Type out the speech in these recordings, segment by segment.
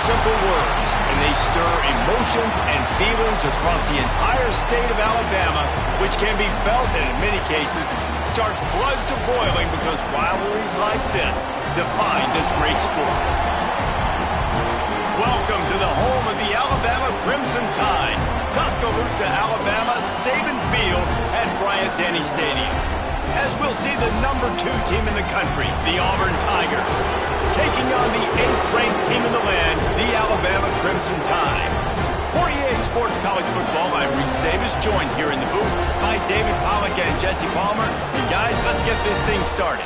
simple words, and they stir emotions and feelings across the entire state of Alabama, which can be felt and in many cases starts blood to boiling because rivalries like this define this great sport. Welcome to the home of the Alabama Crimson Tide, Tuscaloosa, Alabama, Saban Field at Bryant-Denny Stadium. As we'll see the #2 team in the country, the Auburn Tigers, taking on the 8th-ranked team in the land, the Alabama Crimson Tide. For EA Sports College Football, I'm Reese Davis, joined here in the booth by David Pollack and Jesse Palmer. And guys, let's get this thing started.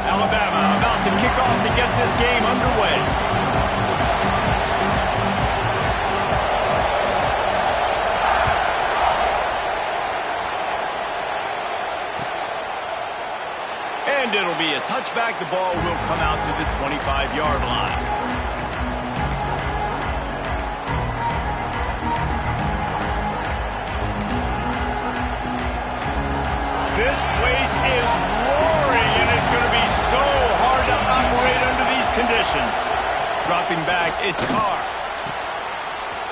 Alabama about to kick off to get this game underway. And it'll be a touchback. The ball will come out to the 25-yard line. This place is roaring, and it's going to be so hard to operate under these conditions. Dropping back, it's Carr.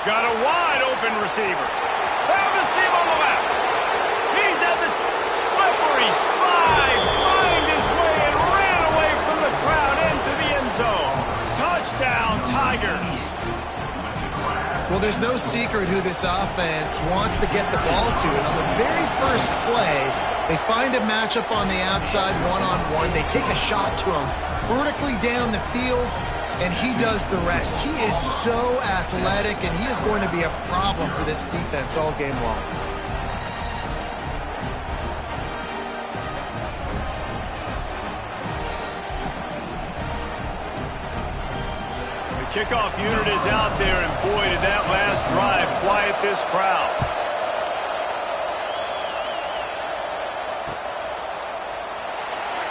Got a wide-open receiver. Found the seam on the left. He's at the slippery slide. Find his way and ran away from the crowd into the end zone. Touchdown, Tigers. Well, there's no secret who this offense wants to get the ball to. And on the very first play, they find a matchup on the outside one-on-one. They take a shot to him vertically down the field, and he does the rest. He is so athletic, and he is going to be a problem for this defense all game long. The kickoff unit is out there, and boy, did that last drive quiet this crowd.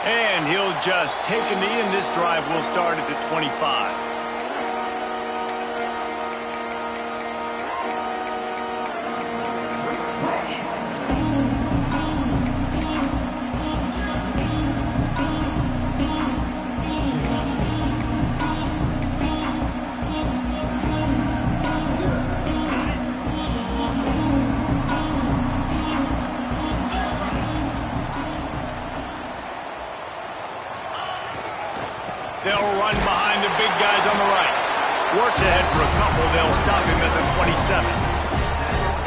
And he'll just take a knee, and this drive will start at the 25. They'll run behind the big guys on the right. Works ahead for a couple. They'll stop him at the 27.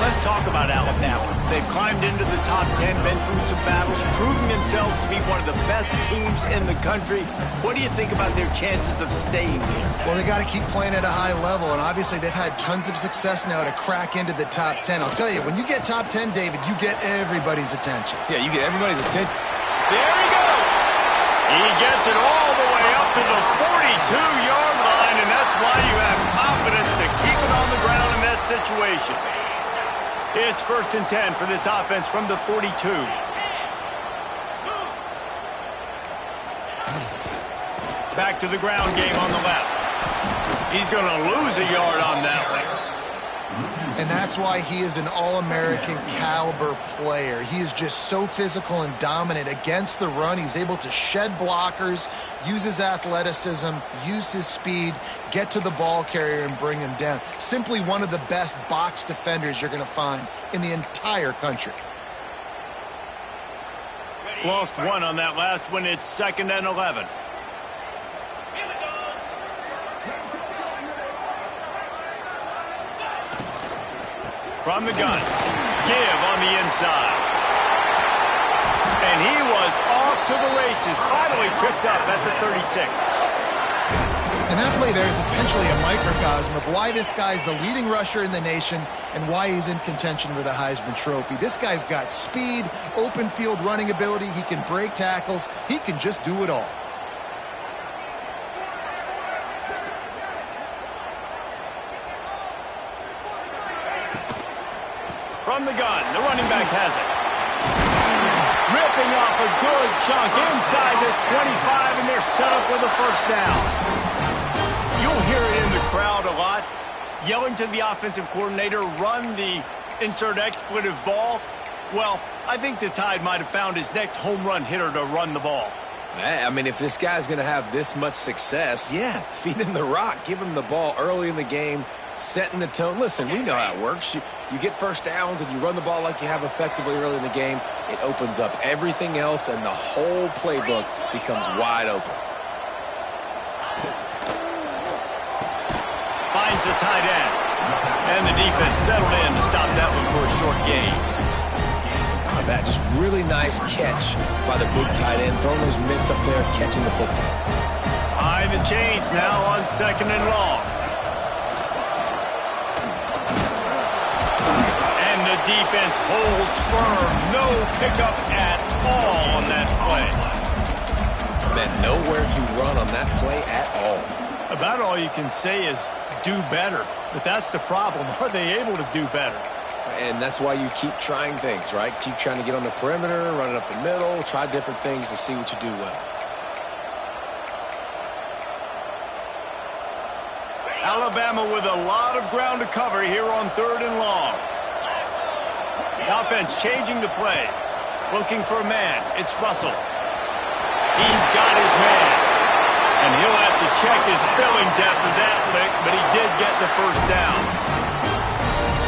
Let's talk about Alabama. They've climbed into the top 10, been through some battles, proving themselves to be one of the best teams in the country. What do you think about their chances of staying here? Well, they got to keep playing at a high level, and obviously they've had tons of success now to crack into the top 10. I'll tell you, when you get top 10, David, you get everybody's attention. Yeah, you get everybody's attention. There he goes. He gets it all the way up to the 42-yard line, and that's why you have confidence to keep it on the ground in that situation. It's 1st and 10 for this offense from the 42. Back to the ground game on the left. He's going to lose a yard on that one. And that's why he is an All-American caliber player. He is just so physical and dominant against the run. He's able to shed blockers, use his athleticism, use his speed, get to the ball carrier and bring him down. Simply one of the best box defenders you're going to find in the entire country. Lost one on that last one. It's 2nd and 11. From the gun, give on the inside. And he was off to the races, finally tripped up at the 36. And that play there is essentially a microcosm of why this guy's the leading rusher in the nation and why he's in contention for the Heisman Trophy. This guy's got speed, open field running ability, he can break tackles, he can just do it all. From the gun, the running back has it. Ripping off a good chunk inside the 25, and they're set up with a 1st down. Yelling to the offensive coordinator, run the insert expletive ball. Well, I think the Tide might have found his next home run hitter to run the ball. I mean, if this guy's going to have this much success, yeah, feed him the rock. Give him the ball early in the game, setting the tone. Listen, we know how it works. You get first downs and you run the ball like you have effectively early in the game. It opens up everything else, and the whole playbook becomes wide open. Finds the tight end. And the defense settled in to stop that one for a short gain. That just really nice catch by the big tight end, throwing those mitts up there, catching the football. Behind the chains now on 2nd and long. And the defense holds firm. No pickup at all on that play. Man, nowhere to run on that play at all. About all you can say is do better. But that's the problem. Are they able to do better? And that's why you keep trying things, right? Keep trying to get on the perimeter, run it up the middle, try different things to see what you do well. Alabama with a lot of ground to cover here on 3rd and long. The offense changing the play. Looking for a man. It's Russell. He's got his man. And he'll have to check his fillings after that lick, but he did get the first down.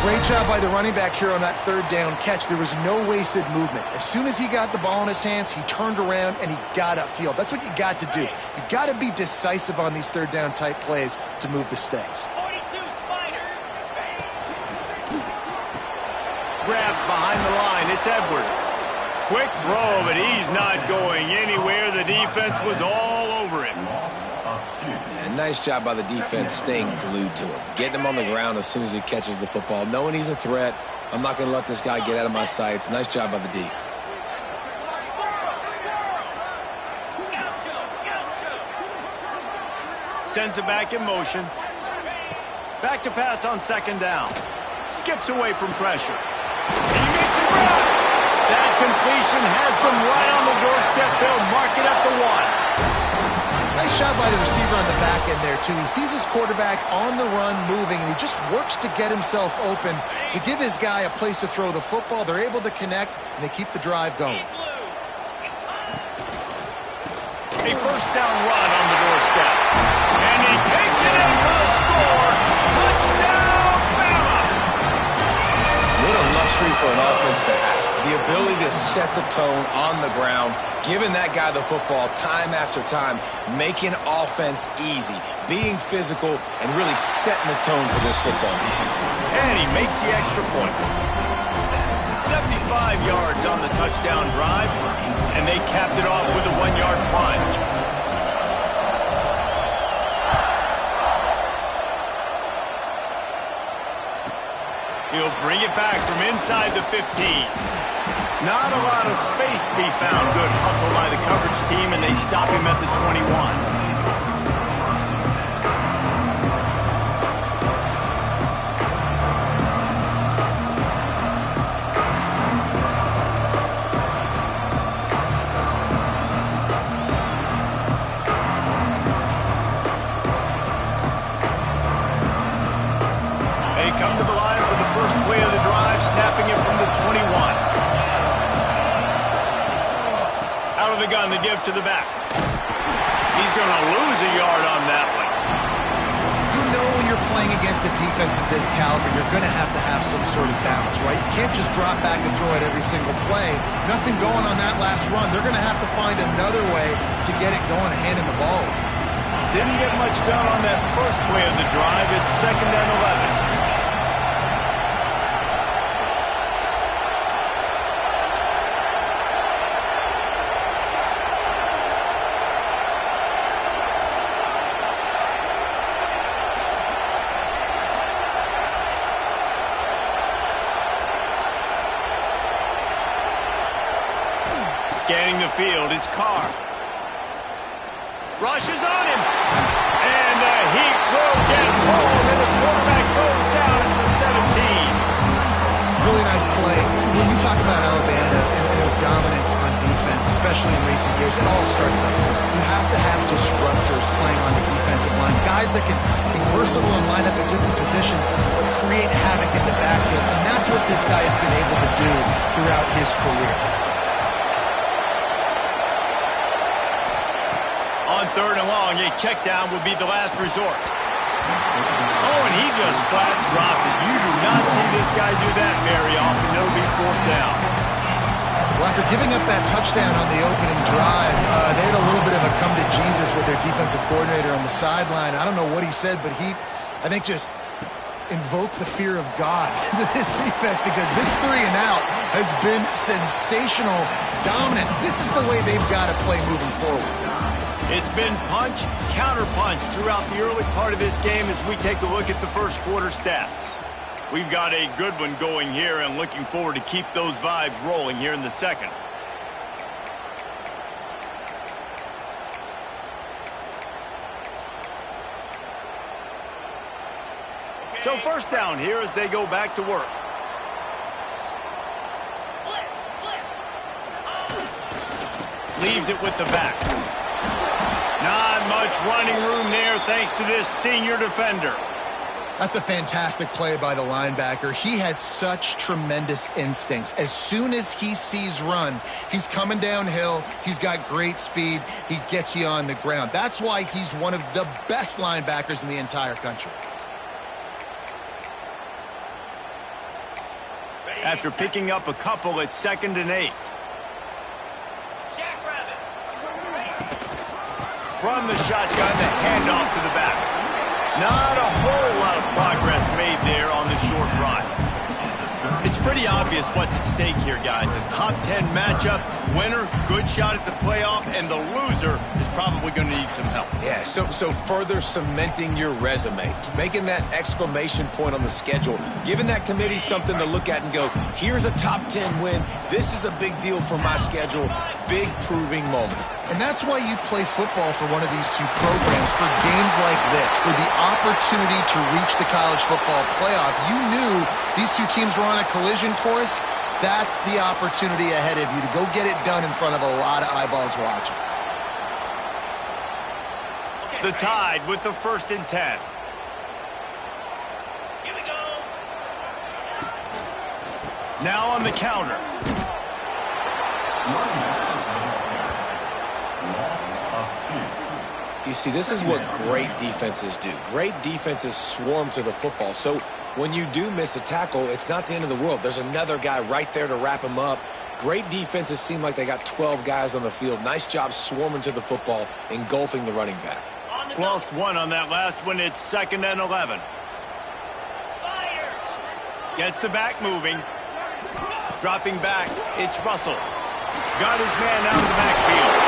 Great job by the running back here on that 3rd down catch. There was no wasted movement. As soon as he got the ball in his hands, he turned around and he got upfield. That's what you got to do. You got to be decisive on these 3rd down type plays to move the sticks. Grabbed behind the line. It's Edwards. Quick throw, but he's not going anywhere. The defense was all over him. Yeah, nice job by the defense staying glued to him. Getting him on the ground as soon as he catches the football. Knowing he's a threat. I'm not going to let this guy get out of my sights. Nice job by the D. Sends it back in motion. Back to pass on 2nd down. Skips away from pressure. And he makes it run. That completion has them right on the doorstep. They'll mark it at the 1. Nice job by the receiver on the back end there, too. He sees his quarterback on the run moving, and he just works to get himself open to give his guy a place to throw the football. They're able to connect, and they keep the drive going. A first down run on the doorstep. And he takes it in for a score. Touchdown, Bama! What a luxury for an offense to have. The ability to set the tone on the ground, giving that guy the football time after time, making offense easy, being physical, and really setting the tone for this football game. And he makes the extra point. 75 yards on the touchdown drive, and they capped it off with a 1-yard plunge. He'll bring it back from inside the 15. Not a lot of space to be found. Good hustle by the coverage team, and they stop him at the 21. They come to the line for the first play of the drive, snapping it from the 21. Out of the gun, the give to the back. He's going to lose a yard on that one. You know when you're playing against a defense of this caliber, you're going to have some sort of balance, right? You can't just drop back and throw it every single play. Nothing going on that last run. They're going to have to find another way to get it going, handing the ball. Didn't get much done on that first play of the drive. It's 2nd and 11. Scanning the field, it's Carr. Rushes on him. And the Heat will get home, and the quarterback goes down at the 17. Really nice play. When you talk about Alabama and their dominance on defense, especially in recent years, it all starts up front. You have to have disruptors playing on the defensive line, guys that can be versatile and line up at different positions, but create havoc in the backfield. And that's what this guy has been able to do throughout his career. On 3rd and long, a check down would be the last resort. Oh, and he just flat dropped it. You do not see this guy do that very often. It'll be 4th down. Well, after giving up that touchdown on the opening drive, they had a little bit of a come to Jesus with their defensive coordinator on the sideline. I don't know what he said, but he, I think, just invoked the fear of God into this defense, because this 3 and out has been sensational, dominant. This is the way they've got to play moving forward. It's been punch, counter-punch throughout the early part of this game as we take a look at the first quarter stats. We've got a good one going here and looking forward to keep those vibes rolling here in the second. So 1st down here as they go back to work. Leaves it with the back. Not much running room there thanks to this senior defender. That's a fantastic play by the linebacker. He has such tremendous instincts. As soon as he sees run, he's coming downhill. He's got great speed. He gets you on the ground. That's why he's one of the best linebackers in the entire country. After picking up a couple at 2nd and 8. From the shotgun, the handoff to the back. Not a whole lot of progress made there on the short run. It's pretty obvious what's at stake here, guys. A top 10 matchup, winner, good shot at the playoff, and the loser is probably going to need some help. Yeah, so further cementing your resume, making that exclamation point on the schedule, giving that committee something to look at and go, here's a top 10 win. This is a big deal for my schedule. Big proving moment. And that's why you play football for one of these two programs, for games like this, for the opportunity to reach the college football playoff. You knew these two teams were on a collision course. That's the opportunity ahead of you to go get it done in front of a lot of eyeballs watching. The Tide with the 1st and 10. Here we go. Now on the counter. You see, this is what great defenses do. Great defenses swarm to the football. So when you do miss a tackle, it's not the end of the world. There's another guy right there to wrap him up. Great defenses seem like they got 12 guys on the field. Nice job swarming to the football, engulfing the running back. Lost one on that last one. It's 2nd and 11. Gets the back moving. Dropping back. It's Russell. Got his man out of the backfield.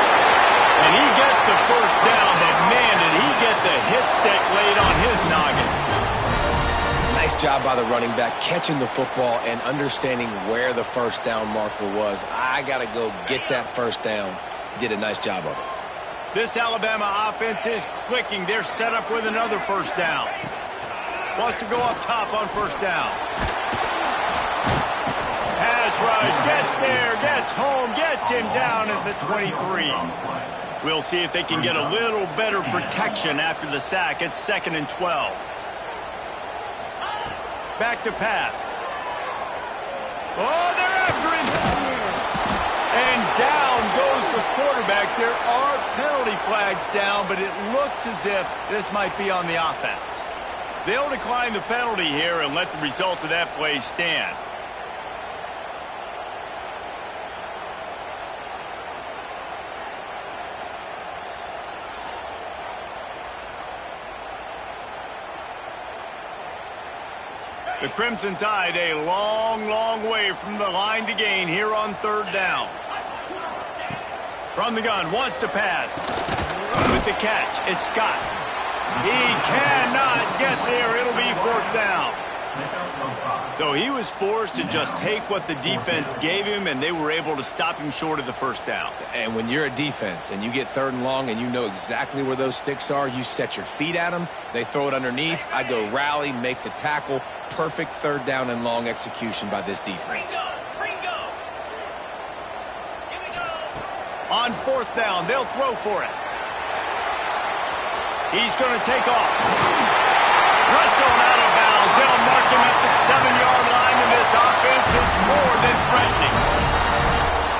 And he gets the 1st down, but man, did he get the hit stick laid on his noggin. Nice job by the running back, catching the football and understanding where the 1st down marker was. I got to go get that 1st down. He did a nice job of it. This Alabama offense is clicking. They're set up with another 1st down. Wants to go up top on 1st down. Pass rush, gets there, gets home, gets him down at the 23. We'll see if they can get a little better protection after the sack. It's 2nd and 12. Back to pass. Oh, they're after him. And down goes the quarterback. There are penalty flags down, but it looks as if this might be on the offense. They'll decline the penalty here and let the result of that play stand. The Crimson Tide a long, long way from the line to gain here on 3rd down. From the gun, wants to pass. With the catch, it's Scott. He cannot get there. It'll be 4th down. So he was forced to just take what the defense gave him, and they were able to stop him short of the 1st down. And when you're a defense and you get 3rd and long and you know exactly where those sticks are, you set your feet at them, they throw it underneath, I go rally, make the tackle. Perfect 3rd down and long execution by this defense. on fourth down. They'll throw for it. He's going to take off. Wrestled out of bounds. They'll mark him at the 7-yard line, and this offense is more than threatening.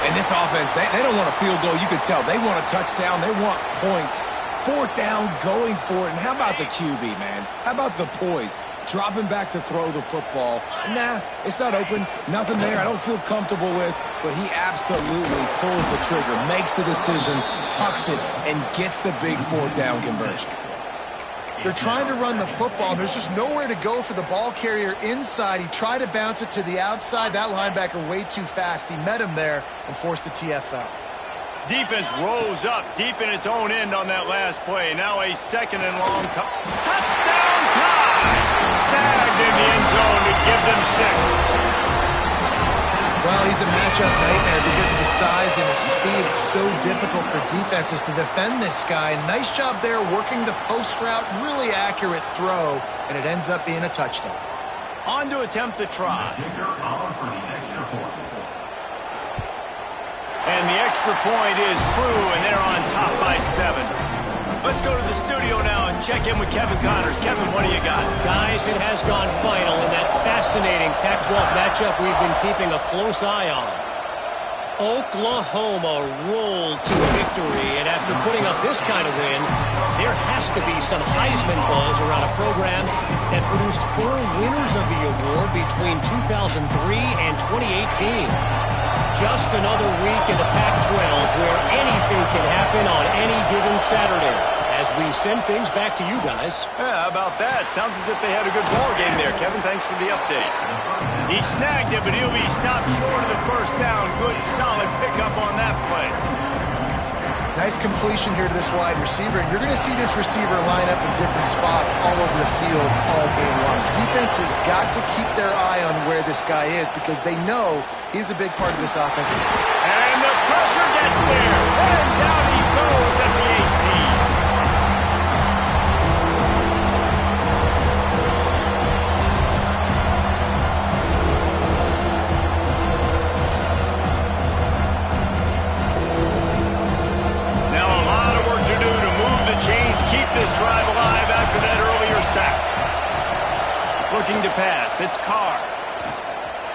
And this offense, they don't want a field goal. You can tell. They want a touchdown. They want points. Fourth down, going for it. And how about the QB, man? How about the poise? Dropping back to throw the football. Nah, it's not open. Nothing there I don't feel comfortable with. But he absolutely pulls the trigger, makes the decision, tucks it, and gets the big fourth down conversion. They're trying to run the football. There's just nowhere to go for the ball carrier inside. He tried to bounce it to the outside. That linebacker way too fast. He met him there and forced the TFL. Defense rose up deep in its own end on that last play. Now a second and long. Touchdown tie! Snagged in the end zone to give them 6. Well, he's a matchup nightmare because of his size and his speed. It's so difficult for defenses to defend this guy. Nice job there working the post route. Really accurate throw, and it ends up being a touchdown. On to attempt the try. And the extra point is true, and they're on top by 7. Let's go to the studio now and check in with Kevin Connors. Kevin, what do you got? Guys, it has gone final in that fascinating Pac-12 matchup we've been keeping a close eye on. Oklahoma rolled to a victory, and after putting up this kind of win, there has to be some Heisman buzz around a program that produced 4 winners of the award between 2003 and 2018. Just another week in the Pac-12 where anything can happen on any given Saturday. As we send things back to you guys. Yeah, how about that? Sounds as if they had a good ball game there. Kevin, thanks for the update. He snagged it, but he'll be stopped short of the first down. Good, solid pickup on that play. Nice completion here to this wide receiver. And you're going to see this receiver line up in different spots all over the field all game long. Defense has got to keep their eye on where this guy is because they know he's a big part of this offense. And the pressure gets there. And down he goes at the 18. Keep this drive alive after that earlier sack. Looking to pass. It's Carr.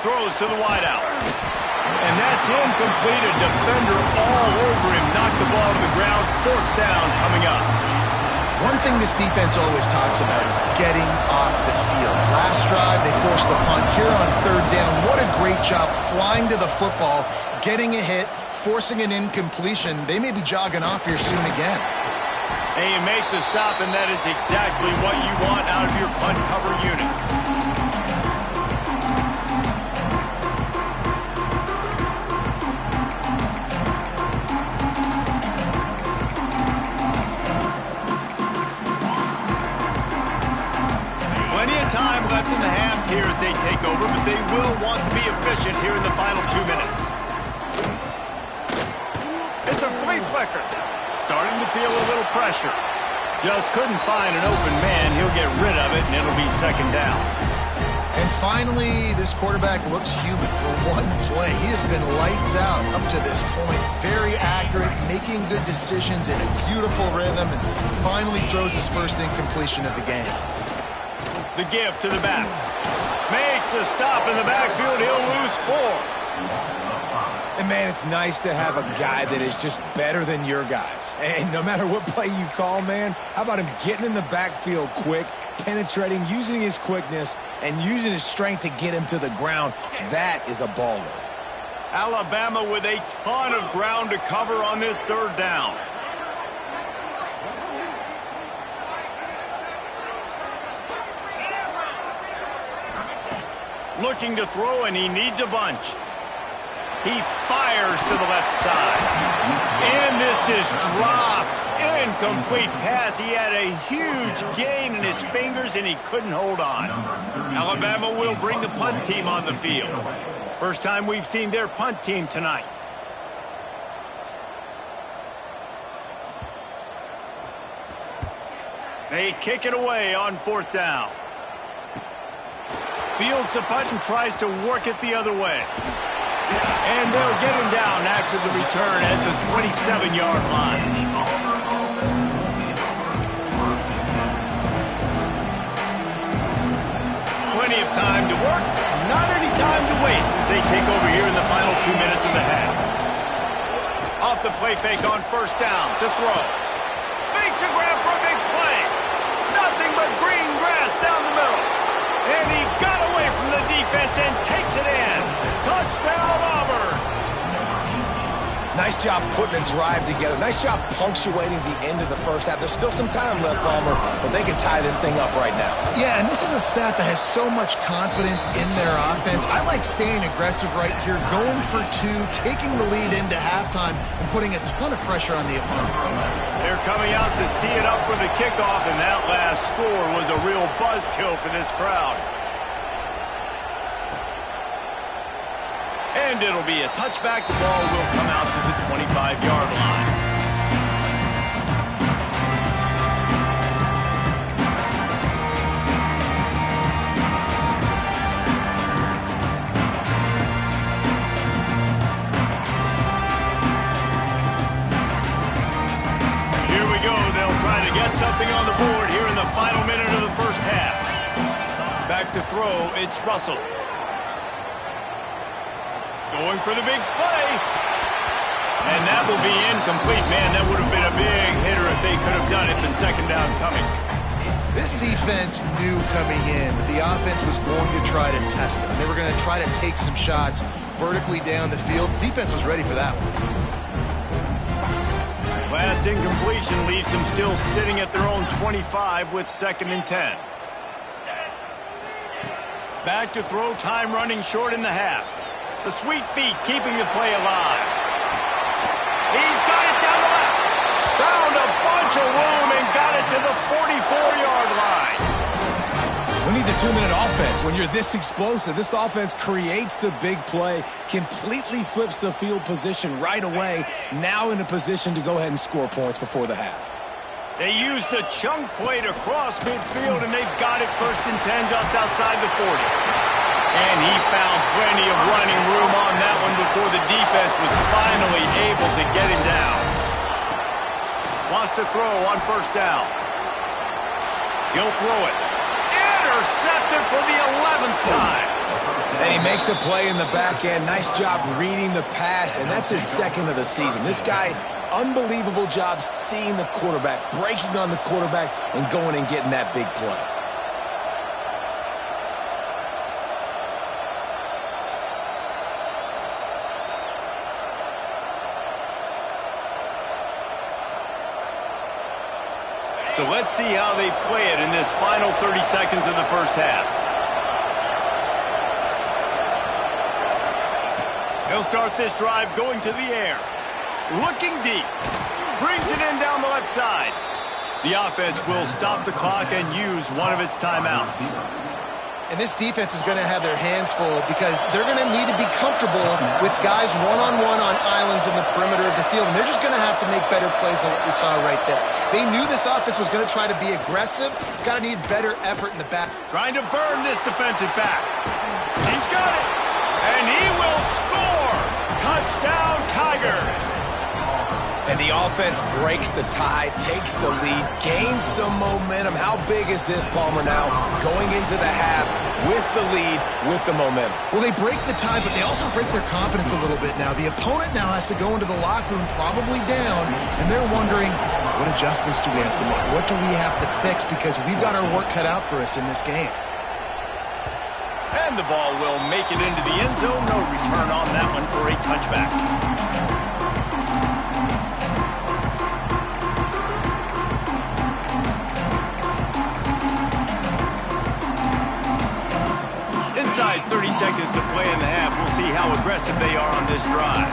Throws to the wideout. And that's incomplete. A defender all over him. Knocked the ball to the ground. Fourth down coming up. One thing this defense always talks about is getting off the field. Last drive, they forced the punt. Here on third down, what a great job flying to the football, getting a hit, forcing an incompletion. They may be jogging off here soon again. And you make the stop, and that is exactly what you want out of your punt cover unit. Plenty of time left in the half here as they take over, but they will want to be efficient here in the final 2 minutes. It's a flea flicker. Starting to feel a little pressure. Just couldn't find an open man. He'll get rid of it, and it'll be second down. And finally, this quarterback looks human for one play. He has been lights out up to this point. Very accurate, making good decisions in a beautiful rhythm, and finally throws his first incompletion of the game. The give to the back. Makes a stop in the backfield. He'll lose 4. And, man, it's nice to have a guy that is just better than your guys. And no matter what play you call, man, how about him getting in the backfield quick, penetrating, using his quickness, and using his strength to get him to the ground. That is a baller. Alabama with a ton of ground to cover on this third down. Looking to throw, and he needs a bunch. He fires to the left side. And this is dropped. Incomplete pass. He had a huge gain in his fingers, and he couldn't hold on. Alabama will bring the punt team on the field. First time we've seen their punt team tonight. They kick it away on fourth down. Fields the punt and tries to work it the other way. And they'll get him down after the return at the 27-yard line. Plenty of time to work, not any time to waste as they take over here in the final 2 minutes of the half. Off the play fake on first down to throw. Makes a grab for a big play. Nothing but green grass down the middle. And he got away from the defense and takes it in. Touchdown, Auburn. Nice job putting a drive together. Nice job punctuating the end of the first half. There's still some time left, Palmer, but they can tie this thing up right now. Yeah, and this is a staff that has so much confidence in their offense. I like staying aggressive right here, going for two, taking the lead into halftime, and putting a ton of pressure on the opponent. They're coming out to tee it up for the kickoff, and that last score was a real buzzkill for this crowd. And it'll be a touchback. The ball will come out to the 25-yard line. Here we go. They'll try to get something on the board here in the final minute of the first half. Back to throw, it's Russell. Going for the big play. And that will be incomplete. Man, that would have been a big hitter if they could have done it. The second down coming. This defense knew coming in that the offense was going to try to test them. They were going to try to take some shots vertically down the field. Defense was ready for that one. Last incompletion leaves them still sitting at their own 25 with 2nd and 10. Back to throw, time running short in the half. The sweet feet keeping the play alive. He's got it down the left. Found a bunch of room and got it to the 44-yard line. We need the 2-minute offense. When you're this explosive, this offense creates the big play, completely flips the field position right away, now in a position to go ahead and score points before the half. They used the chunk play to cross midfield, and they've got it 1st and 10 just outside the 40. And he found plenty of running room on that one before the defense was finally able to get him down. Wants to throw on first down. He'll throw it. Intercepted for the 11th time. And he makes a play in the back end. Nice job reading the pass, and that's his 2nd of the season. This guy, unbelievable job seeing the quarterback, breaking on the quarterback, and going and getting that big play. So let's see how they play it in this final 30 seconds of the first half. He'll start this drive going to the air. Looking deep. Brings it in down the left side. The offense will stop the clock and use one of its timeouts. And this defense is going to have their hands full because they're going to need to be comfortable with guys one-on-one on islands in the perimeter of the field. And they're just going to have to make better plays than what we saw right there. They knew this offense was going to try to be aggressive. Got to need better effort in the back. Trying to burn this defensive back. He's got it. And he will score. Touchdown, Tigers. And the offense breaks the tie, takes the lead, gains some momentum. How big is this, Palmer, now? Going into the half with the lead, with the momentum. Well, they break the tie, but they also break their confidence a little bit now. The opponent now has to go into the locker room probably down, and they're wondering, what adjustments do we have to make? What do we have to fix? Because we've got our work cut out for us in this game. And the ball will make it into the end zone. No return on that one for a touchback. Inside 30 seconds to play in the half. We'll see how aggressive they are on this drive.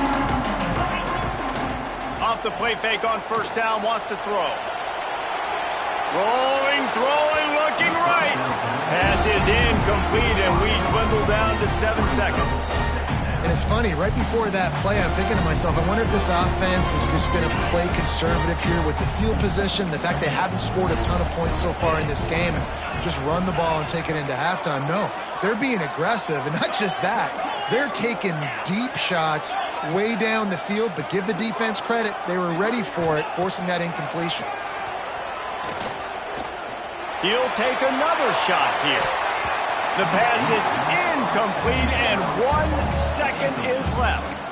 Off the play fake on first down, wants to throw. Rolling, throwing, looking right. Pass is incomplete, and we dwindle down to 7 seconds. And it's funny, right before that play, I'm thinking to myself, I wonder if this offense is just going to play conservative here with the field position, the fact they haven't scored a ton of points so far in this game, and just run the ball and take it into halftime. No, they're being aggressive, and not just that. They're taking deep shots way down the field, but give the defense credit. They were ready for it, forcing that incompletion. He'll take another shot here. The pass is incomplete, and 1 second is left.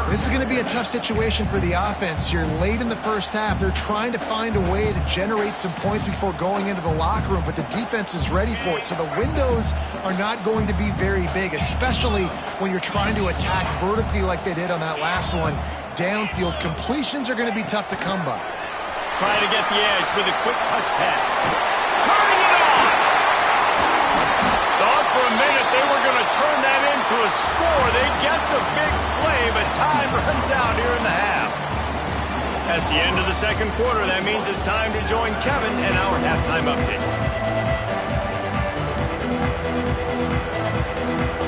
This is going to be a tough situation for the offense here. Late in the first half, they're trying to find a way to generate some points before going into the locker room, but the defense is ready for it. So the windows are not going to be very big, especially when you're trying to attack vertically like they did on that last one. Downfield completions are going to be tough to come by. Trying to get the edge with a quick touch pass. Turning it on! Thought for a minute they were going to turn that into a score. They get the big play, but time runs out here in the half. That's the end of the second quarter. That means it's time to join Kevin and our halftime update.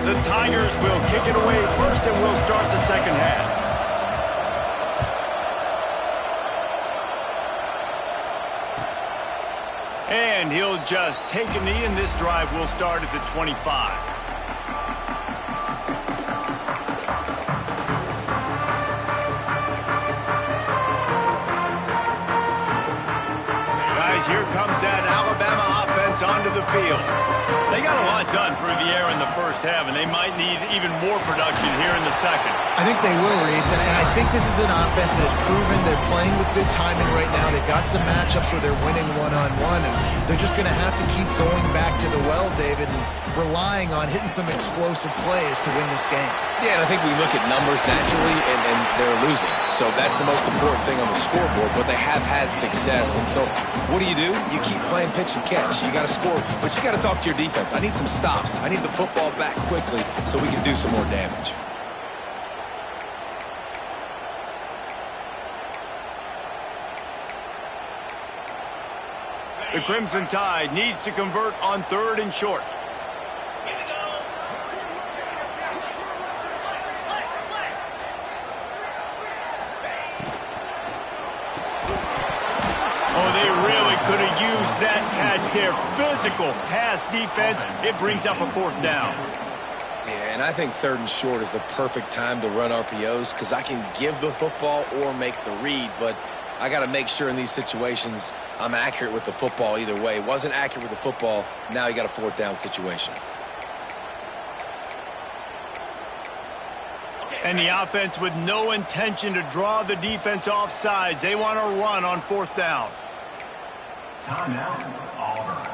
The Tigers will kick it away first, and we'll start the second half. And he'll just take a knee, and this drive will start at the 25. Here comes that Alabama offense onto the field. They got a lot done through the air in the first half, and they might need even more production here in the second. I think they will, Reese, and I think this is an offense that has proven they're playing with good timing right now. They've got some matchups where they're winning one-on-one, and they're just going to have to keep going back to the well, David, and relying on hitting some explosive plays to win this game. Yeah, and I think we look at numbers naturally, and they're losing. So that's the most important thing on the scoreboard, but they have had success. And so what do? You keep playing pitch and catch. You got to score, but you got to talk to your defense. I need some stops. I need the football back quickly so we can do some more damage. The Crimson Tide needs to convert on 3rd and short. Could have used that catch there. Physical pass defense. It brings up a 4th down. Yeah, and I think 3rd and short is the perfect time to run RPOs because I can give the football or make the read, but I got to make sure in these situations I'm accurate with the football either way. Wasn't accurate with the football. Now you got a 4th down situation. And the offense with no intention to draw the defense off sides. They want to run on 4th down. Timeout, Auburn.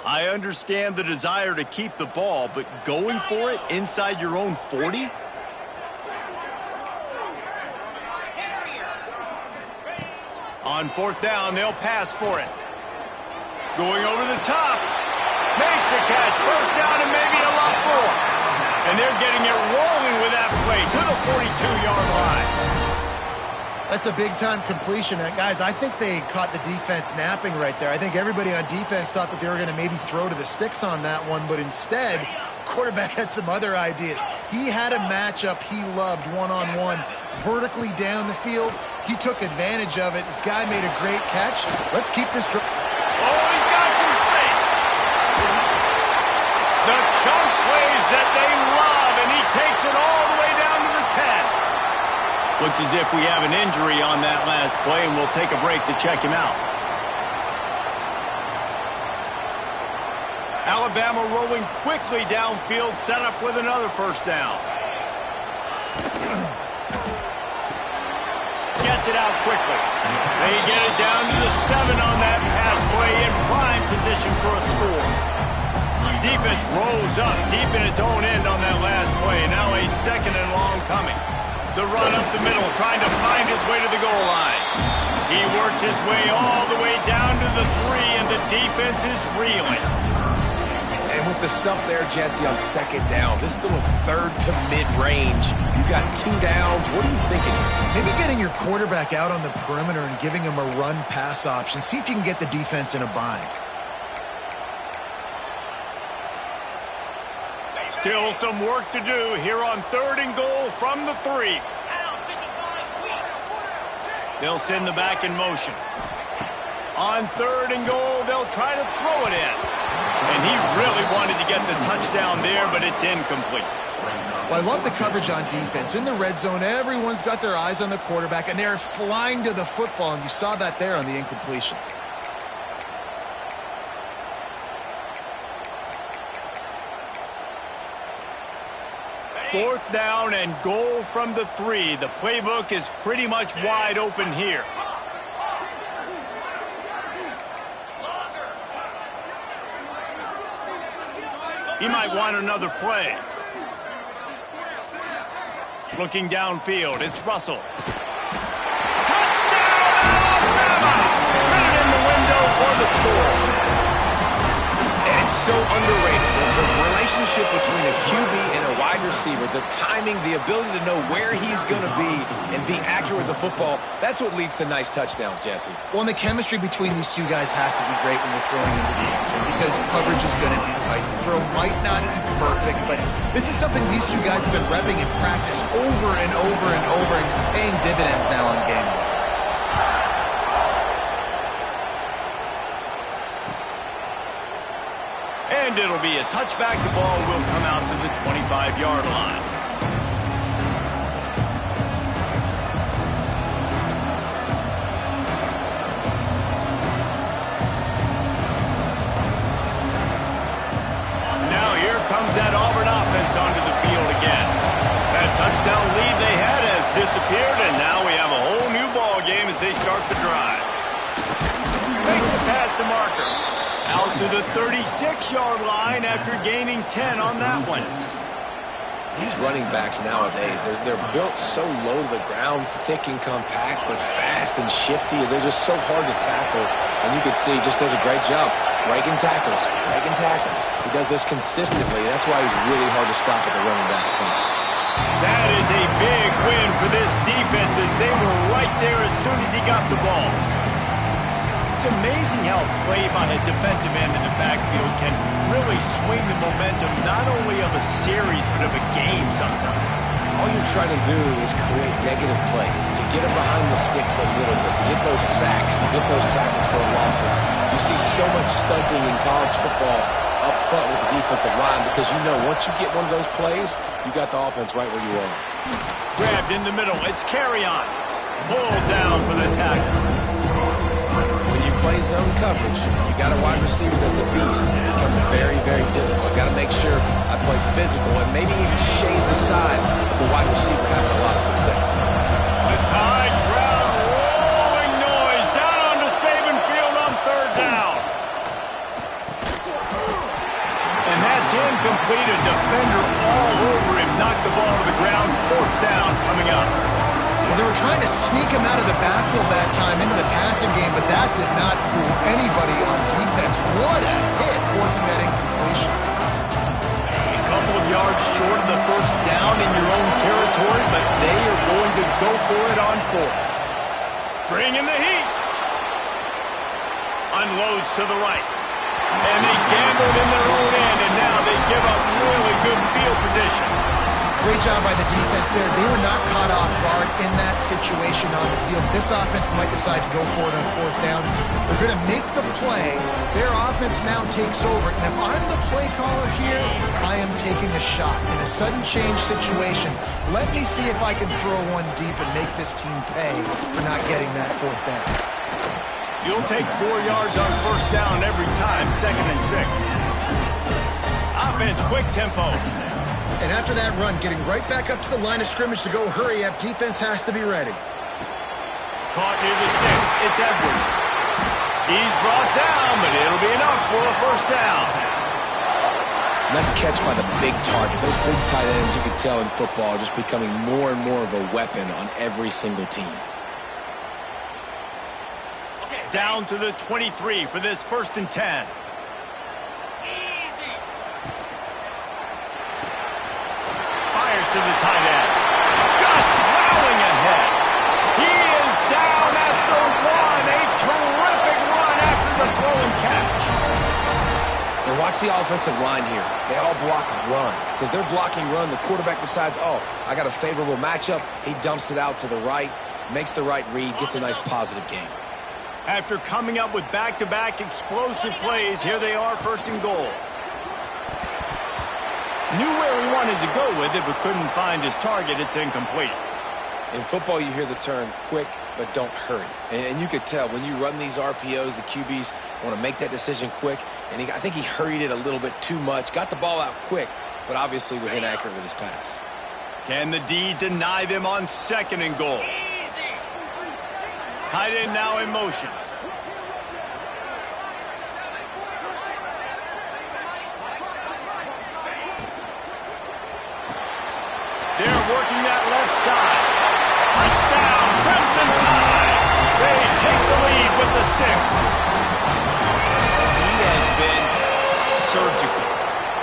I understand the desire to keep the ball, but going for it inside your own 40? On 4th down, they'll pass for it. Going over the top. Makes a catch. 1st down and maybe a lot more. And they're getting it rolling with that play to the 42-yard line. That's a big-time completion. And guys, I think they caught the defense napping right there. I think everybody on defense thought that they were going to maybe throw to the sticks on that one, but instead, quarterback had some other ideas. He had a matchup he loved one-on-one, vertically down the field. He took advantage of it. This guy made a great catch. Let's keep this. Oh, he's got some space. The chunk plays that they love, and he takes it all the way down to the 10. Looks as if we have an injury on that last play, and we'll take a break to check him out. Alabama rolling quickly downfield, set up with another 1st down. Gets it out quickly. They get it down to the 7 on that pass play in prime position for a score. The defense rolls up deep in its own end on that last play. Now a 2nd and long coming. The run up the middle, trying to find his way to the goal line. He works his way all the way down to the 3, and the defense is reeling. And with the stuff there, Jesse, on 2nd down, this little 3rd to mid-range, you got 2 downs. What are you thinking? Maybe getting your quarterback out on the perimeter and giving him a run-pass option. See if you can get the defense in a bind. Still some work to do here on 3rd and goal from the 3. They'll send the back in motion. On 3rd and goal, they'll try to throw it in. And he really wanted to get the touchdown there, but it's incomplete. Well, I love the coverage on defense. In the red zone, everyone's got their eyes on the quarterback, and they're flying to the football, and you saw that there on the incompletion. Fourth down and goal from the 3. The playbook is pretty much wide open here. He might want another play. Looking downfield, it's Russell. Touchdown, Alabama! Put it in the window for the score. And it's so underrated. The relationship between a QB and a wide receiver, the timing, the ability to know where he's going to be and be accurate with the football, that's what leads to nice touchdowns, Jesse. Well, and the chemistry between these two guys has to be great when they're throwing into the end zone because coverage is going to be tight. The throw might not be perfect, but this is something these two guys have been repping in practice over and over and over, and it's paying dividends now on game day. And it'll be a touchback. The ball will come out to the 25-yard line. Now here comes that Auburn offense onto the field again. That touchdown lead they had has disappeared, and now we have a whole new ball game as they start the drive. Makes a pass to Marker. Out to the 36-yard line after gaining 10 on that one. These running backs nowadays, they're built so low to the ground, thick and compact, but fast and shifty. They're just so hard to tackle. And you can see he just does a great job breaking tackles, breaking tackles. He does this consistently. That's why he's really hard to stop at the running back spot. That is a big win for this defense as they were right there as soon as he got the ball. It's amazing how play by a defensive end in the backfield can really swing the momentum not only of a series but of a game sometimes. All you're trying to do is create negative plays, to get them behind the sticks a little bit, to get those sacks, to get those tackles for losses. You see so much stunting in college football up front with the defensive line because you know once you get one of those plays, you got the offense right where you are. Grabbed in the middle. It's carry on. Pulled down for the tackle. When you play zone coverage, you got a wide receiver that's a beast. It becomes very, very difficult. Got to make sure I play physical and maybe even shade the side of the wide receiver having a lot of success. The Tide crowd rolling noise down onto Saban Field on 3rd down. And that's incomplete. A defender all over him. Knocked the ball to the ground. 4th down coming up. Well, they were trying to sneak him out of the backfield that time into the passing game, but that did not fool anybody on defense. What a hit, forcing that incompletion. A couple of yards short of the 1st down in your own territory, but they are going to go for it on 4th. Bring in the heat. Unloads to the right. And they gambled in their own end, and now they give up really good field position. Great job by the defense there. They were not caught off guard in that situation on the field. This offense might decide to go for it on 4th down. They're going to make the play. Their offense now takes over. And if I'm the play caller here, I am taking a shot. In a sudden change situation, let me see if I can throw one deep and make this team pay for not getting that 4th down. You'll take 4 yards on 1st down every time, 2nd and 6. Offense, quick tempo. And after that run, getting right back up to the line of scrimmage to go hurry up, defense has to be ready. Caught near the sticks. It's Edwards. He's brought down, but it'll be enough for a 1st down. Nice catch by the big target. Those big tight ends, you can tell in football, are just becoming more and more of a weapon on every single team. Down to the 23 for this 1st and 10. To the tight end. Just plowing ahead. He is down at the 1. A terrific run after the throw and catch. And watch the offensive line here. They all block run. Because they're blocking run, the quarterback decides, oh, I got a favorable matchup. He dumps it out to the right, makes the right read, gets a nice positive gain. After coming up with back-to-back explosive plays, here they are, first and goal. Knew where he wanted to go with it, but couldn't find his target. It's incomplete. In football, you hear the term quick, but don't hurry. And you could tell when you run these RPOs, the QBs want to make that decision quick. And I think he hurried it a little bit too much, got the ball out quick, but obviously was inaccurate with his pass. Can the D deny them on second and goal? Tight end now in motion. They're working that left side. Touchdown, Crimson Tide. They take the lead with the 6. He has been surgical.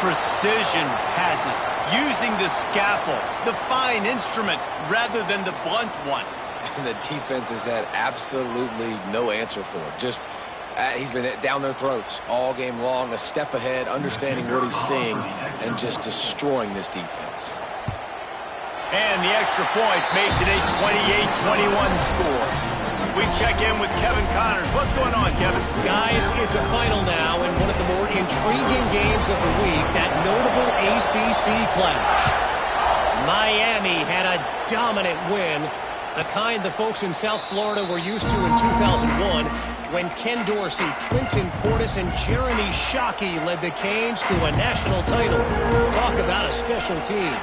Precision passes, using the scalpel, the fine instrument, rather than the blunt one. And the defense has had absolutely no answer for it. Just, he's been down their throats all game long, a step ahead, understanding what he's seeing, and just destroying this defense. And the extra point makes it a 28-21 score. We check in with Kevin Connors. What's going on, Kevin? Guys, it's a final now in one of the more intriguing games of the week, that notable ACC clash. Miami had a dominant win, the kind the folks in South Florida were used to in 2001 when Ken Dorsey, Clinton Portis, and Jeremy Shockey led the Canes to a national title. Talk about a special team.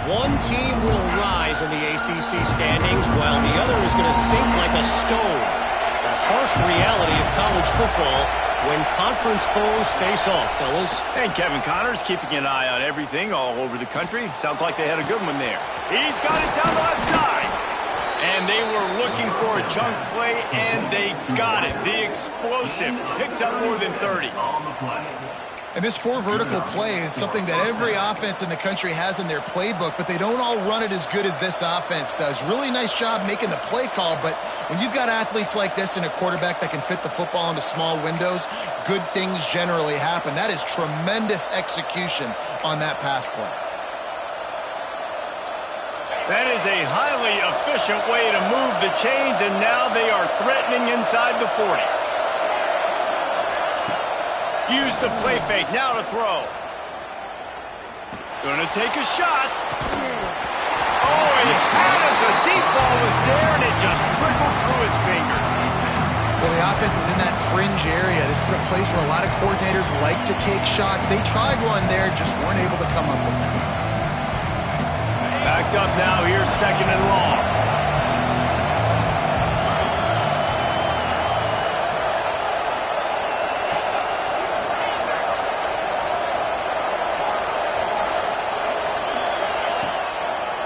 One team will rise in the ACC standings while the other is going to sink like a stone. The harsh reality of college football when conference foes face off, fellas. And Kevin Connors keeping an eye on everything all over the country. Sounds like they had a good one there. He's got it down the left side. And they were looking for a chunk play, and they got it. The explosive picks up more than 30. And this 4 vertical play is something that every offense in the country has in their playbook, but they don't all run it as good as this offense does. Really nice job making the play call, but when you've got athletes like this and a quarterback that can fit the football into small windows, good things generally happen. That is tremendous execution on that pass play. That is a highly efficient way to move the chains, and now they are threatening inside the 40. Use the play fake, now to throw. Gonna take a shot. Oh, he had it. The deep ball was there, and it just trickled through his fingers. Well, the offense is in that fringe area. This is a place where a lot of coordinators like to take shots. They tried one there, just weren't able to come up with it. Backed up now, here's second and long.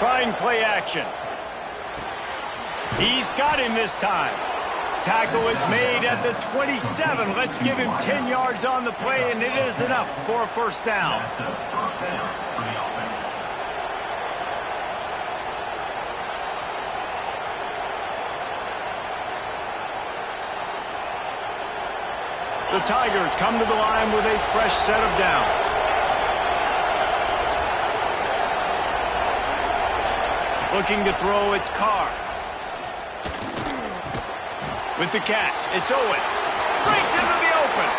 Trying play action. He's got him this time. Tackle is made at the 27. Let's give him 10 yards on the play, and it is enough for a first down. The Tigers come to the line with a fresh set of downs. Looking to throw, it's Carr. With the catch, it's Owen. Breaks into the open.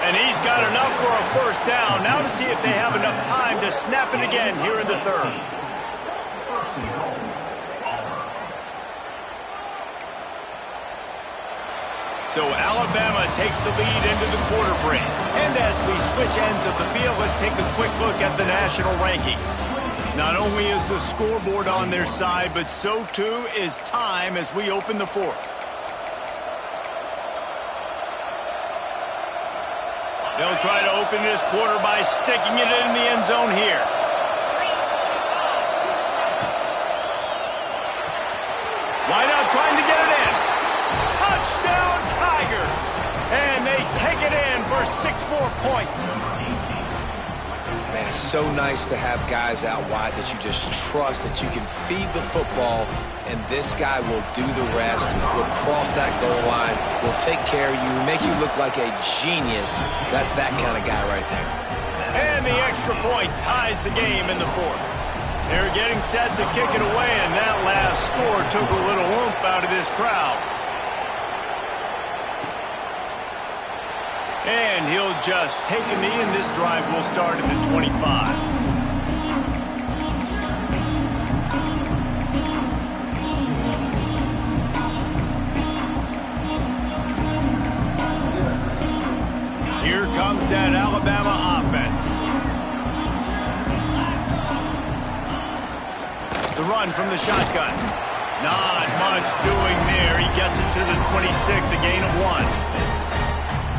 And he's got enough for a first down. Now to see if they have enough time to snap it again here in the third. So Alabama takes the lead into the quarter break. And as we switch ends of the field, let's take a quick look at the national rankings. Not only is the scoreboard on their side, but so too is time as we open the fourth. They'll try to open this quarter by sticking it in the end zone here. Wide out trying to get it in. Touchdown Tigers! And they take it in for 6 more points. Man, it's so nice to have guys out wide that you just trust that you can feed the football, and this guy will do the rest. Will cross that goal line, will take care of you, make you look like a genius. That's that kind of guy right there. And the extra point ties the game in the fourth. They're getting set to kick it away, and that last score took a little oomph out of this crowd. And he'll just take a knee, and this drive will start at the 25. Here comes that Alabama offense. The run from the shotgun. Not much doing there. He gets it to the 26, a gain of 1.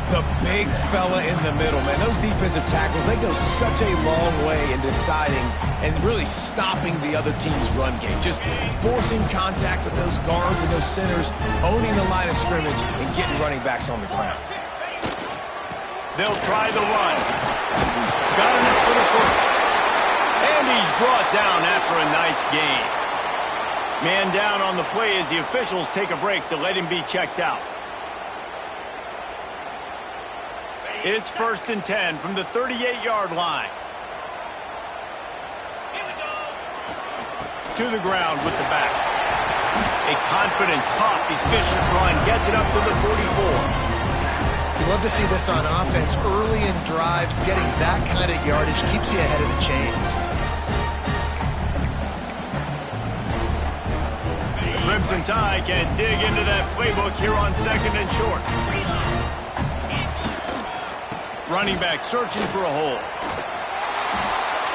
The big fella in the middle, man. Those defensive tackles, they go such a long way in deciding and really stopping the other team's run game. Just forcing contact with those guards and those centers, owning the line of scrimmage, and getting running backs on the ground. They'll try the run. Got enough for the first. And he's brought down after a nice gain. Man down on the play as the officials take a break to let him be checked out. It's 1st and 10 from the 38-yard line. To the ground with the back. A confident, tough, efficient run gets it up to the 44. You love to see this on offense. Early in drives, getting that kind of yardage keeps you ahead of the chains. The Crimson Tide can dig into that playbook here on 2nd and short. Running back searching for a hole.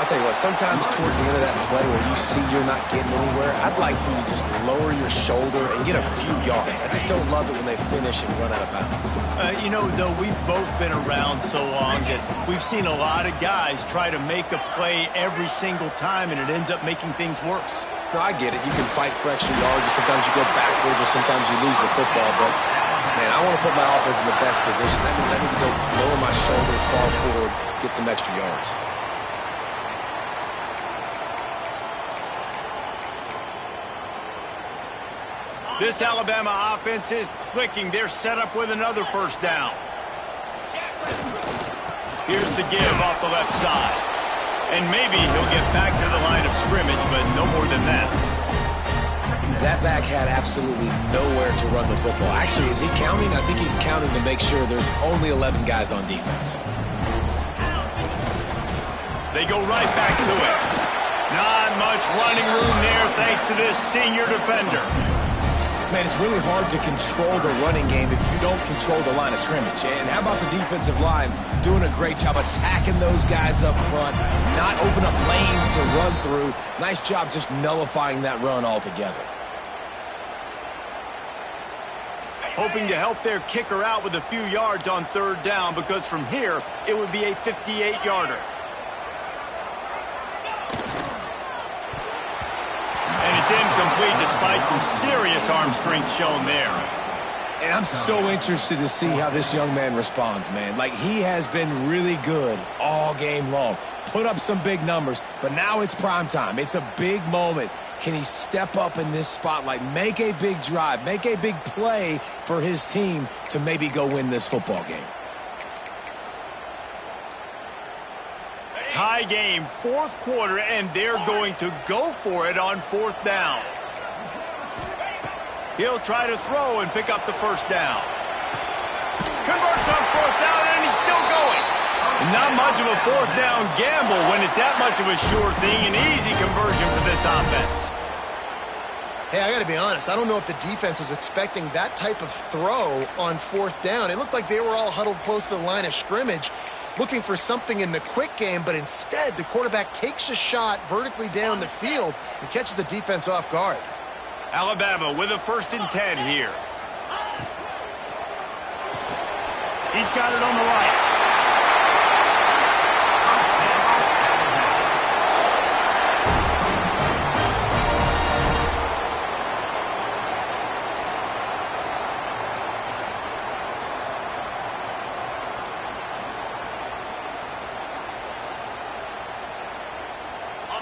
I'll tell you what, sometimes towards the end of that play where you see you're not getting anywhere, I'd like for you to just lower your shoulder and get a few yards. I just don't love it when they finish and run out of bounds. You know, though, we've both been around so long that we've seen a lot of guys try to make a play every single time, and it ends up making things worse. No, I get it. You can fight for extra yards, or sometimes you go backwards, or sometimes you lose the football, but man, I want to put my offense in the best position. That means I need to go lower my shoulder, fall forward, get some extra yards. This Alabama offense is clicking. They're set up with another first down. Here's the give off the left side. And maybe he'll get back to the line of scrimmage, but no more than that. That back had absolutely nowhere to run the football. Actually, is he counting? I think he's counting to make sure there's only 11 guys on defense. They go right back to it. Not much running room there thanks to this senior defender. Man, it's really hard to control the running game if you don't control the line of scrimmage. And how about the defensive line doing a great job attacking those guys up front, not open up lanes to run through. Nice job just nullifying that run altogether. Hoping to help their kicker out with a few yards on 3rd down, because from here, it would be a 58-yarder. And it's incomplete despite some serious arm strength shown there. And I'm so interested to see how this young man responds, man. Like, he has been really good all game long. Put up some big numbers, but now it's prime time. It's a big moment. Can he step up in this spotlight, make a big drive, make a big play for his team to maybe go win this football game? Tie game, 4th quarter, and they're going to go for it on 4th down. He'll try to throw and pick up the first down. Converts on 4th down, and he's still going. Not much of a 4th down gamble when it's that much of a sure thing. An easy conversion for this offense. Hey, I got to be honest. I don't know if the defense was expecting that type of throw on 4th down. It looked like they were all huddled close to the line of scrimmage, looking for something in the quick game, but instead the quarterback takes a shot vertically down the field and catches the defense off guard. Alabama with a 1st and 10 here. He's got it on the right.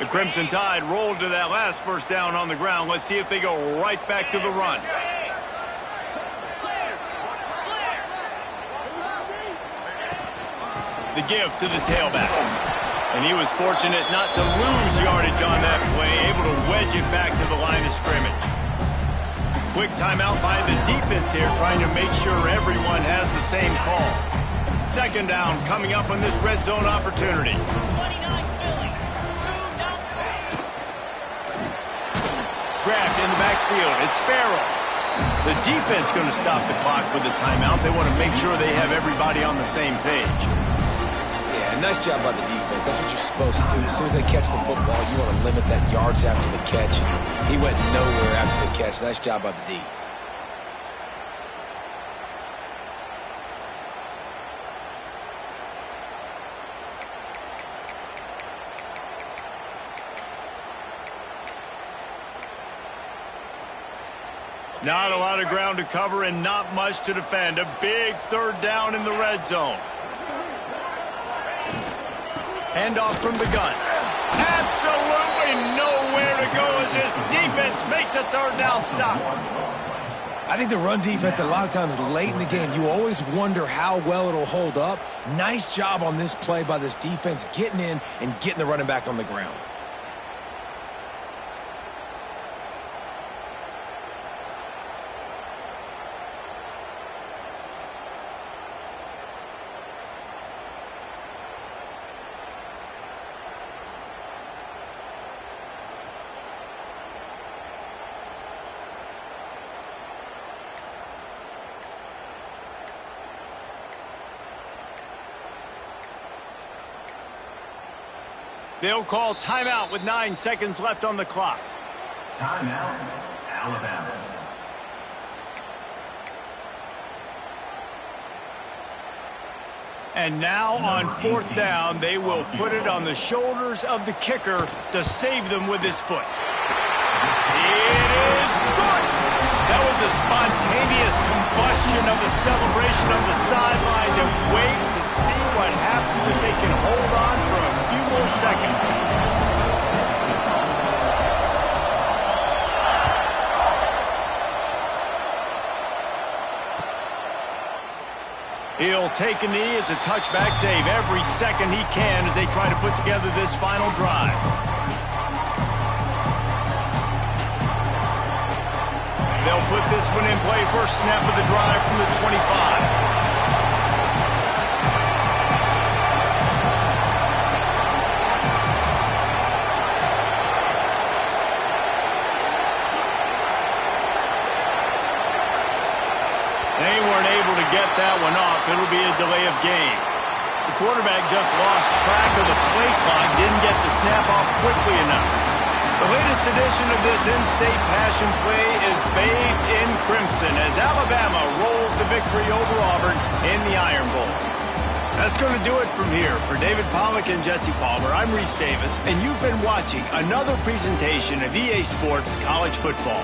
The Crimson Tide rolled to that last first down on the ground. Let's see if they go right back to the run. The give to the tailback. And he was fortunate not to lose yardage on that play, able to wedge it back to the line of scrimmage. Quick timeout by the defense here, trying to make sure everyone has the same call. Second down coming up on this red zone opportunity. 29 Philly. Grabbed in the backfield. It's Farrell. The defense going to stop the clock with a timeout. They want to make sure they have everybody on the same page. Yeah, nice job by the defense. That's what you're supposed to do. As soon as they catch the football, you want to limit that yards after the catch. He went nowhere after the catch. Nice job by the D. Not a lot of ground to cover and not much to defend. A big third down in the red zone. Handoff from the gun. Absolutely nowhere to go as this defense makes a third down stop. I think the run defense, a lot of times late in the game, you always wonder how well it'll hold up. Nice job on this play by this defense getting in and getting the running back on the ground. They'll call timeout with 9 seconds left on the clock. Timeout, Alabama. And now on fourth down, they will put it on the shoulders of the kicker to save them with his foot. It is good. That was a spontaneous combustion of a celebration of the sidelines, and wait to see what happens if they can hold on for a few more seconds. He'll take a knee. It's a touchback save every second he can as they try to put together this final drive. They'll put this one in play. First snap of the drive from the 25. They weren't able to get that one off. It'll be a delay of game. The quarterback just lost track of the play clock, didn't get the snap off quickly enough. The latest edition of this in-state passion play is bathed in crimson as Alabama rolls to victory over Auburn in the Iron Bowl. That's going to do it from here. For David Pollack and Jesse Palmer, I'm Reese Davis, and you've been watching another presentation of EA Sports College Football.